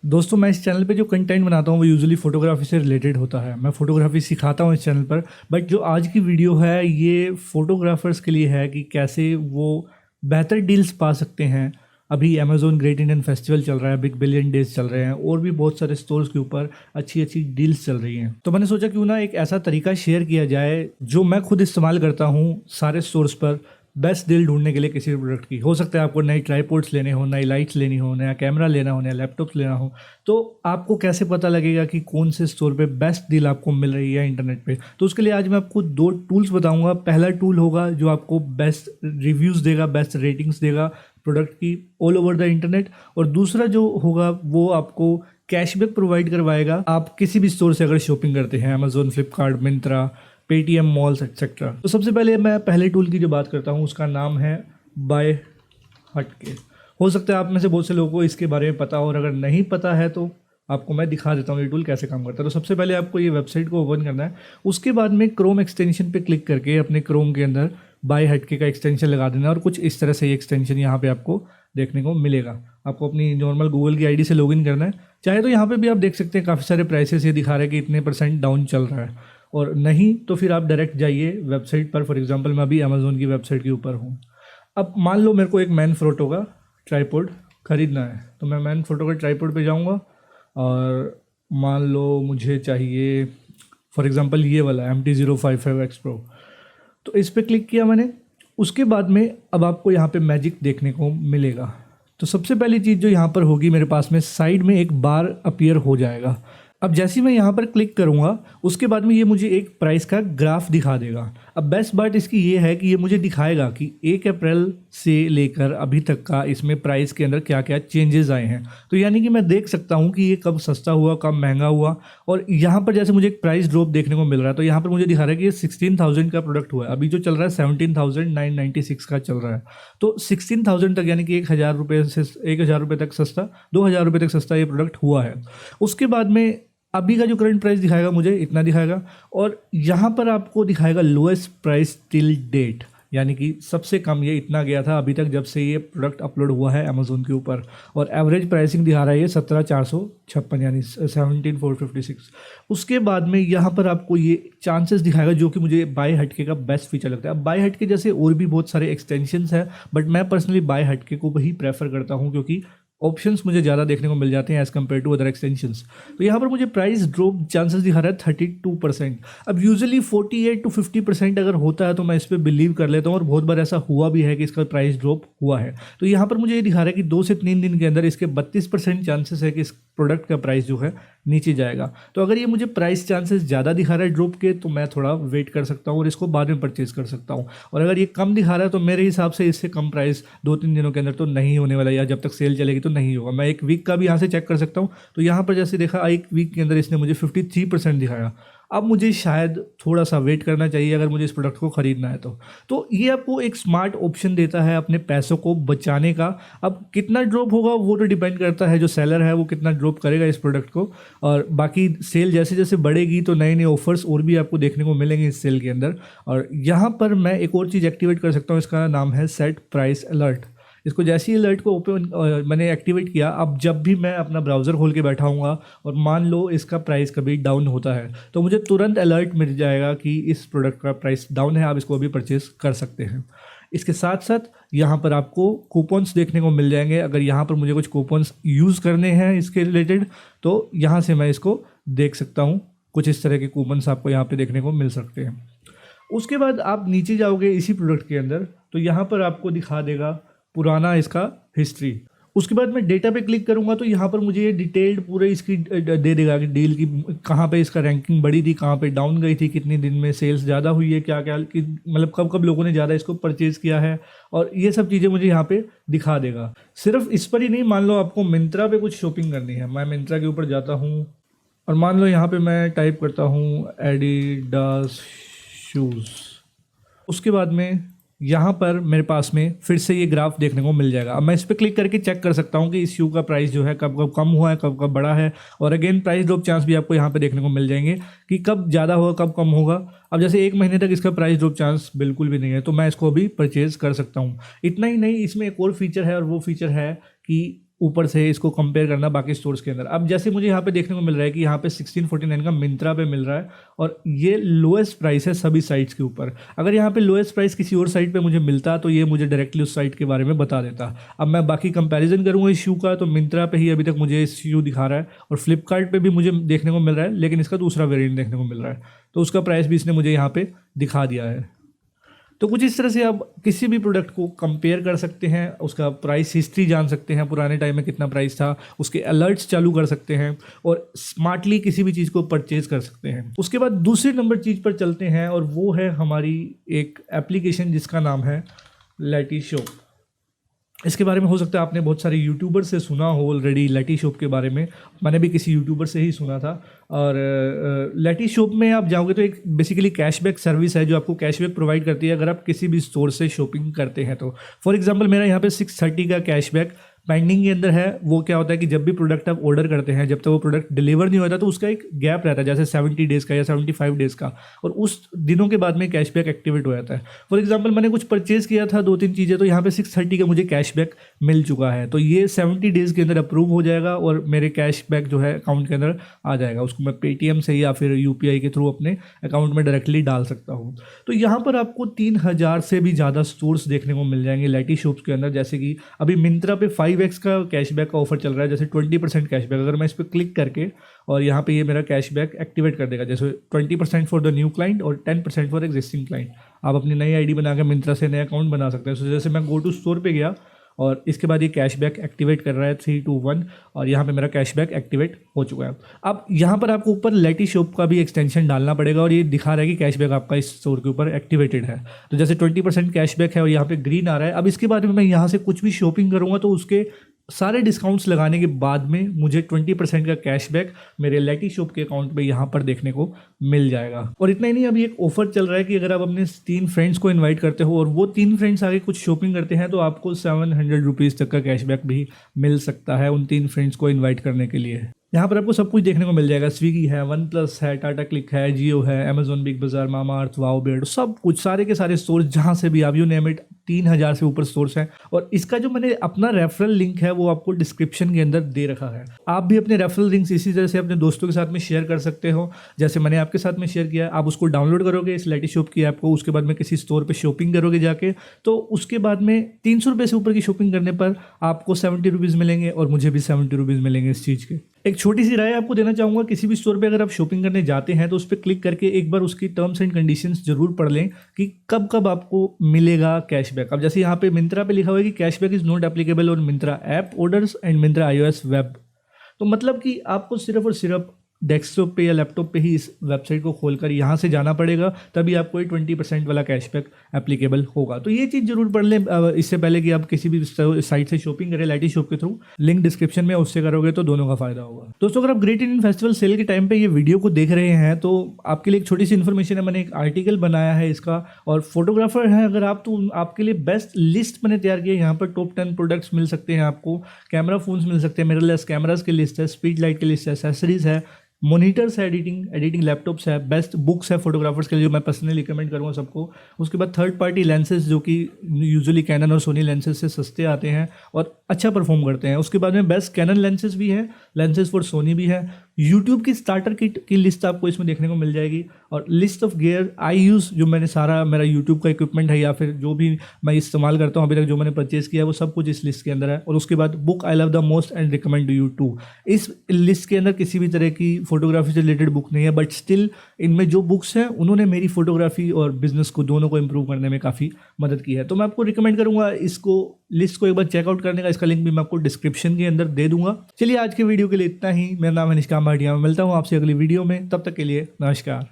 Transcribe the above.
दोस्तों, मैं इस चैनल पे जो कंटेंट बनाता हूँ वो यूजुअली फ़ोटोग्राफी से रिलेटेड होता है। मैं फ़ोटोग्राफी सिखाता हूँ इस चैनल पर। बट जो आज की वीडियो है ये फ़ोटोग्राफर्स के लिए है कि कैसे वो बेहतर डील्स पा सकते हैं। अभी अमेज़ॉन ग्रेट इंडियन फेस्टिवल चल रहा है, बिग बिलियन डेज चल रहे हैं और भी बहुत सारे स्टोर्स के ऊपर अच्छी अच्छी डील्स चल रही हैं। तो मैंने सोचा क्यों ना एक ऐसा तरीका शेयर किया जाए जो मैं खुद इस्तेमाल करता हूँ सारे स्टोर्स पर, बेस्ट डील ढूंढने के लिए किसी भी प्रोडक्ट की। हो सकता है आपको नई ट्राईपोड्स लेने हो, नई लाइट्स लेनी हो, नया कैमरा लेना हो, नया लैपटॉप लेना हो। तो आपको कैसे पता लगेगा कि कौन से स्टोर पे बेस्ट डील आपको मिल रही है इंटरनेट पे? तो उसके लिए आज मैं आपको दो टूल्स बताऊंगा। पहला टूल होगा जो आपको बेस्ट रिव्यूज़ देगा, बेस्ट रेटिंग्स देगा प्रोडक्ट की ऑल ओवर द इंटरनेट। और दूसरा जो होगा वो आपको कैशबैक प्रोवाइड करवाएगा आप किसी भी स्टोर से अगर शॉपिंग करते हैं, Amazon, Flipkart, Myntra, Paytm malls etcetera. तो सबसे पहले मैं पहले टूल की जो बात करता हूँ उसका नाम है बाय हटके। हो सकता है आप में से बहुत से लोगों को इसके बारे में पता हो, और अगर नहीं पता है तो आपको मैं दिखा देता हूँ ये टूल कैसे काम करता है। तो सबसे पहले आपको ये वेबसाइट को ओपन करना है। उसके बाद में क्रोम एक्सटेंशन पे क्लिक करके अपने क्रोम के अंदर बाय हटके का एक्सटेंशन लगा देना है, और कुछ इस तरह से ये एक्सटेंशन यहाँ पे आपको देखने को मिलेगा। आपको अपनी नॉर्मल गूगल की आईडी से लॉगिन करना है। चाहे तो यहाँ पे भी आप देख सकते हैं काफ़ी सारे प्राइसेस ये दिखा रहे हैं कि इतने % डाउन चल रहा है, और नहीं तो फिर आप डायरेक्ट जाइए वेबसाइट पर। फॉर एग्जांपल मैं अभी अमेज़ोन की वेबसाइट के ऊपर हूँ। अब मान लो मेरे को एक मैन फोटो का ट्राईपोड खरीदना है, तो मैं मैन फोटो का ट्राईपोड पे जाऊँगा और मान लो मुझे चाहिए फॉर एग्जांपल ये वाला MT-055X Pro। तो इस पर क्लिक किया मैंने। उसके बाद में अब आपको यहाँ पे मैजिक देखने को मिलेगा। तो सबसे पहली चीज़ जो यहाँ पर होगी, मेरे पास में साइड में एक बार अपीयर हो जाएगा। अब जैसे ही मैं यहाँ पर क्लिक करूँगा उसके बाद में ये मुझे एक प्राइस का ग्राफ दिखा देगा। अब बेस्ट बात इसकी ये है कि ये मुझे दिखाएगा कि 1 अप्रैल से लेकर अभी तक का इसमें प्राइस के अंदर क्या क्या चेंजेस आए हैं। तो यानी कि मैं देख सकता हूँ कि ये कब सस्ता हुआ, कब महंगा हुआ। और यहाँ पर जैसे मुझे एक प्राइस ड्रॉप देखने को मिल रहा है, तो यहाँ पर मुझे दिखा रहा है कि ये 16,000 का प्रोडक्ट हुआ है। अभी जो चल रहा है 17,996 का चल रहा है। तो 16,000 तक यानी कि 1,000 रुपये से 1,000 रुपये तक सस्ता, 2,000 रुपये तक सस्ता ये प्रोडक्ट हुआ है। उसके बाद में अभी का जो करंट प्राइस दिखाएगा मुझे इतना दिखाएगा, और यहाँ पर आपको दिखाएगा लोएस्ट प्राइस टिल डेट, यानी कि सबसे कम ये इतना गया था अभी तक जब से ये प्रोडक्ट अपलोड हुआ है अमेज़ोन के ऊपर। और एवरेज प्राइसिंग दिखा रहा है ये 17,456 यानी 17,456। उसके बाद में यहाँ पर आपको ये चांसेस दिखाएगा जो कि मुझे बाय हटके का बेस्ट फीचर लगता है। अब बाय हटके जैसे और भी बहुत सारे एक्सटेंशंस हैं, बट मैं पर्सनली बाय हटके को ही प्रेफर करता हूँ क्योंकि ऑप्शंस मुझे ज़्यादा देखने को मिल जाते हैं as compared to other extensions. तो यहाँ पर मुझे प्राइस ड्रॉप चांसेस दिखा रहा है 32%। अब यूजुअली 48 to 50% अगर होता है तो मैं इस पर बिलीव कर लेता हूँ, और बहुत बार ऐसा हुआ भी है कि इसका प्राइस ड्रॉप हुआ है। तो यहाँ पर मुझे ये दिखा रहा है कि 2 से 3 दिन के अंदर इसके 32% चांसेस है कि इस प्रोडक्ट का प्राइस जो है नीचे जाएगा। तो अगर ये मुझे प्राइस चांसेस ज़्यादा दिखा रहा है ड्रॉप के, तो मैं थोड़ा वेट कर सकता हूँ और इसको बाद में परचेज कर सकता हूँ। और अगर ये कम दिखा रहा है तो मेरे हिसाब से इससे कम प्राइस 2-3 दिनों के अंदर तो नहीं होने वाला, या जब तक सेल चलेगी तो नहीं होगा। मैं एक वीक का भी यहाँ से चेक कर सकता हूँ। तो यहाँ पर जैसे देखा एक वीक के अंदर इसने मुझे 53% दिखाया। अब मुझे शायद थोड़ा सा वेट करना चाहिए अगर मुझे इस प्रोडक्ट को ख़रीदना है तो ये आपको एक स्मार्ट ऑप्शन देता है अपने पैसों को बचाने का। अब कितना ड्रॉप होगा वो तो डिपेंड करता है जो सेलर है वो कितना ड्रॉप करेगा इस प्रोडक्ट को, और बाकी सेल जैसे जैसे बढ़ेगी तो नए नए ऑफर्स और भी आपको देखने को मिलेंगे इस सेल के अंदर। और यहाँ पर मैं एक और चीज़ एक्टिवेट कर सकता हूँ, इसका नाम है सेट प्राइस अलर्ट। इसको जैसे ही अलर्ट को ओपन मैंने एक्टिवेट किया, अब जब भी मैं अपना ब्राउज़र खोल के बैठा हूँगा और मान लो इसका प्राइस कभी डाउन होता है तो मुझे तुरंत अलर्ट मिल जाएगा कि इस प्रोडक्ट का प्राइस डाउन है, आप इसको अभी परचेज़ कर सकते हैं। इसके साथ साथ यहाँ पर आपको कूपन्स देखने को मिल जाएंगे। अगर यहाँ पर मुझे कुछ कूपन्स यूज़ करने हैं इसके रिलेटेड तो यहाँ से मैं इसको देख सकता हूँ। कुछ इस तरह के कूपन्स आपको यहाँ पे देखने को मिल सकते हैं। उसके बाद आप नीचे जाओगे इसी प्रोडक्ट के अंदर तो यहाँ पर आपको दिखा देगा पुराना इसका हिस्ट्री। उसके बाद मैं डेटा पे क्लिक करूँगा तो यहाँ पर मुझे ये डिटेल्ड पूरे इसकी दे देगा कि डील की कहाँ पे इसका रैंकिंग बढ़ी थी, कहाँ पे डाउन गई थी, कितने दिन में सेल्स ज़्यादा हुई है, क्या क्या कि मतलब कब कब लोगों ने ज़्यादा इसको परचेज़ किया है, और ये सब चीज़ें मुझे यहाँ पे दिखा देगा। सिर्फ इस पर ही नहीं, मान लो आपको मिंत्रा पे कुछ शॉपिंग करनी है, मैं मिंत्रा के ऊपर जाता हूँ और मान लो यहाँ पर मैं टाइप करता हूँ एडिडास शूज़। उसके बाद में यहाँ पर मेरे पास में फिर से ये ग्राफ देखने को मिल जाएगा। अब मैं इस पर क्लिक करके चेक कर सकता हूँ कि इस शू का प्राइस जो है कब कब कम हुआ है, कब कब बढ़ा है, और अगेन प्राइस ड्रॉप चांस भी आपको यहाँ पे देखने को मिल जाएंगे कि कब ज़्यादा होगा कब कम होगा। अब जैसे 1 महीने तक इसका प्राइस ड्रॉप चांस बिल्कुल भी नहीं है तो मैं इसको अभी परचेज़ कर सकता हूँ। इतना ही नहीं, इसमें एक और फीचर है और वो फीचर है कि ऊपर से इसको कंपेयर करना बाकी स्टोर्स के अंदर। अब जैसे मुझे यहाँ पे देखने को मिल रहा है कि यहाँ पे 1649 का मिंत्रा पे मिल रहा है और ये लोएस्ट प्राइस है सभी साइट्स के ऊपर। अगर यहाँ पे लोएस्ट प्राइस किसी और साइट पे मुझे मिलता तो ये मुझे डायरेक्टली उस साइट के बारे में बता देता। अब मैं बाकी कंपैरिजन करूँगा इस शू का तो मिंत्रा पे ही अभी तक मुझे इस शू दिखा रहा है और फ्लिपकार्ट पे भी मुझे देखने को मिल रहा है, लेकिन इसका दूसरा वेरिएंट देखने को मिल रहा है, तो उसका प्राइस भी इसने मुझे यहाँ पे दिखा दिया है। तो कुछ इस तरह से आप किसी भी प्रोडक्ट को कंपेयर कर सकते हैं, उसका प्राइस हिस्ट्री जान सकते हैं, पुराने टाइम में कितना प्राइस था, उसके अलर्ट्स चालू कर सकते हैं और स्मार्टली किसी भी चीज़ को परचेज कर सकते हैं। उसके बाद दूसरी नंबर चीज़ पर चलते हैं और वो है हमारी एक एप्लीकेशन जिसका नाम है लेटिशॉप। इसके बारे में हो सकता है आपने बहुत सारे यूट्यूबर से सुना हो ऑलरेडी लेटिशॉप के बारे में, मैंने भी किसी यूट्यूबर से ही सुना था। और लेटिशॉप में आप जाओगे तो एक बेसिकली कैशबैक सर्विस है जो आपको कैशबैक प्रोवाइड करती है अगर आप किसी भी स्टोर से शॉपिंग करते हैं तो। फॉर एग्जांपल मेरा यहाँ पे 630 का कैशबैक पेंडिंग के अंदर है। वो क्या होता है कि जब भी प्रोडक्ट आप ऑर्डर करते हैं, जब तक वो प्रोडक्ट डिलीवर नहीं होता तो उसका एक गैप रहता है, जैसे 70 डेज़ का या 75 डेज़ का, और उस दिनों के बाद में कैशबैक एक्टिवेट हो जाता है। फॉर एग्जांपल मैंने कुछ परचेज़ किया था 2-3 चीज़ें, तो यहाँ पे 630 का मुझे कैशबैक मिल चुका है, तो ये 70 डेज़ के अंदर अप्रूव हो जाएगा और मेरे कैशबैक जो है अकाउंट के अंदर आ जाएगा। उसको मैं पेटीएम से या फिर UPI के थ्रू अपने अकाउंट में डायरेक्टली डाल सकता हूँ। तो यहाँ पर आपको 3000 से भी ज़्यादा स्टोर्स देखने को मिल जाएंगे लेटिशॉप के अंदर। जैसे कि अभी मिंत्रा पे 5x का कैशबैक का ऑफर चल रहा है, जैसे 20% कैशबैक। अगर मैं इस पर क्लिक करके और यहाँ पे ये मेरा कैशबैक एक्टिवेट कर देगा, जैसे 20% फॉर द न्यू क्लाइंट और 10% फॉर एग्जिस्टिंग क्लाइंट। आप अपनी नई आईडी बना के मिंत्रा से नया अकाउंट बना सकते हैं। तो जैसे मैं गो टू स्टोर पे गया और इसके बाद ये कैशबैक एक्टिवेट कर रहा है 321 और यहाँ पे मेरा कैशबैक एक्टिवेट हो चुका है। अब यहाँ पर आपको ऊपर लेटिशॉप का भी एक्सटेंशन डालना पड़ेगा और ये दिखा रहा है कि कैशबैक आपका इस स्टोर के ऊपर एक्टिवेटेड है। तो जैसे 20% कैशबैक है और यहाँ पे ग्रीन आ रहा है। अब इसके बाद में मैं यहाँ से कुछ भी शॉपिंग करूँगा तो उसके सारे डिस्काउंट्स लगाने के बाद में मुझे 20% का कैशबैक मेरे लेटिशॉप के अकाउंट पे यहाँ पर देखने को मिल जाएगा। और इतना ही नहीं, अभी एक ऑफर चल रहा है कि अगर आप अपने 3 फ्रेंड्स को इनवाइट करते हो और वो 3 फ्रेंड्स आगे कुछ शॉपिंग करते हैं तो आपको 700 रुपीज़ तक का कैशबैक भी मिल सकता है उन 3 फ्रेंड्स को इन्वाइट करने के लिए। यहाँ पर आपको सब कुछ देखने को मिल जाएगा। स्विगी है, वन प्लस है, टाटा क्लिक है, जियो है, अमेजॉन, बिग बाजार, मामा अर्थ, वाओ बेड, सब कुछ सारे के सारे स्टोर्स जहाँ से भी आप यू नेम इट, 3000 से ऊपर स्टोर्स हैं। और इसका जो मैंने अपना रेफरल लिंक है वो आपको डिस्क्रिप्शन के अंदर दे रखा है। आप भी अपने रेफरल लिंक्स इसी तरह से अपने दोस्तों के साथ में शेयर कर सकते हो, जैसे मैंने आपके साथ में शेयर किया। आप उसको डाउनलोड करोगे इस लेटिशॉप की ऐप को, उसके बाद में किसी स्टोर पर शॉपिंग करोगे जाके, तो उसके बाद में 300 रुपये से ऊपर की शॉपिंग करने पर आपको 70 रुपीज़ मिलेंगे और मुझे भी 70 रुपीज़ मिलेंगे इस चीज़ के। एक छोटी सी राय आपको देना चाहूँगा, किसी भी स्टोर पे अगर आप शॉपिंग करने जाते हैं तो उस पर क्लिक करके एक बार उसकी टर्म्स एंड कंडीशंस जरूर पढ़ लें कि कब कब आपको मिलेगा कैशबैक। अब जैसे यहाँ पे मिंत्रा पे लिखा हुआ है कि cashback is not applicable on Myntra app orders and Myntra iOS web. तो मतलब कि आपको सिर्फ और सिर्फ डेस्कटॉप पे या लैपटॉप पे ही इस वेबसाइट को खोलकर यहाँ से जाना पड़ेगा, तभी आपको ये 20% वाला कैशबैक एप्लीकेबल होगा। तो ये चीज़ जरूर पढ़ लें इससे पहले कि आप किसी भी साइट से शॉपिंग करें लेटिशॉप के थ्रू। लिंक डिस्क्रिप्शन में, उससे करोगे तो दोनों का फायदा होगा। दोस्तों, अगर आप ग्रेट इंडियन फेस्टिवल सेल के टाइम पे ये वीडियो को देख रहे हैं तो आपके लिए एक छोटी सी इन्फॉर्मेशन है। मैंने एक आर्टिकल बनाया है इसका, और फोटोग्राफर हैं अगर आप तो आपके लिए बेस्ट लिस्ट मैंने तैयार की है। यहाँ पर टॉप 10 प्रोडक्ट्स मिल सकते हैं आपको, कैमरा फोन्स मिल सकते हैं, मिररलेस कैमराज की लिस्ट है, स्पीड लाइट की लिस्ट है, एक्सेसरीज है, मॉनिटर्स है, एडिटिंग लैपटॉप्स है, बेस्ट बुक्स है फोटोग्राफर्स के लिए जो मैं पर्सनली रिकमेंड करूँगा सबको। उसके बाद थर्ड पार्टी लेंसेज जो कि यूजुअली कैनन और सोनी लेंसेज से सस्ते आते हैं और अच्छा परफॉर्म करते हैं। उसके बाद में बेस्ट कैनन लेंसेज भी है, लेंसेज फॉर सोनी भी है। यूट्यूब की स्टार्टर किट की लिस्ट आपको इसमें देखने को मिल जाएगी, और list of gear I use, जो मैंने सारा मेरा यूट्यूब का इक्विपमेंट है या फिर जो भी मैं इस्तेमाल करता हूँ अभी तक, जो मैंने परचेज़ किया है वो सब कुछ इस लिस्ट के अंदर है। और उसके बाद book I love the most and recommend you too. इस लिस्ट के अंदर किसी भी तरह की फोटोग्राफी से रिलेटेड बुक नहीं है, बट स्टिल इनमें जो बुक्स हैं उन्होंने मेरी फोटोग्राफी और बिजनेस को दोनों को इम्प्रूव करने में काफ़ी मदद की है। तो मैं आपको रिकमेंड करूँगा इसको, लिस्ट को एक बार चेकआउट करने का। इसका लिंक भी मैं आपको डिस्क्रिप्शन के अंदर दे दूंगा। चलिए आज के वीडियो के लिए इतना ही। मेरा नाम है निष्काम भाटिया, मैं मिलता हूँ आपसे अगली वीडियो में। तब तक के लिए नमस्कार।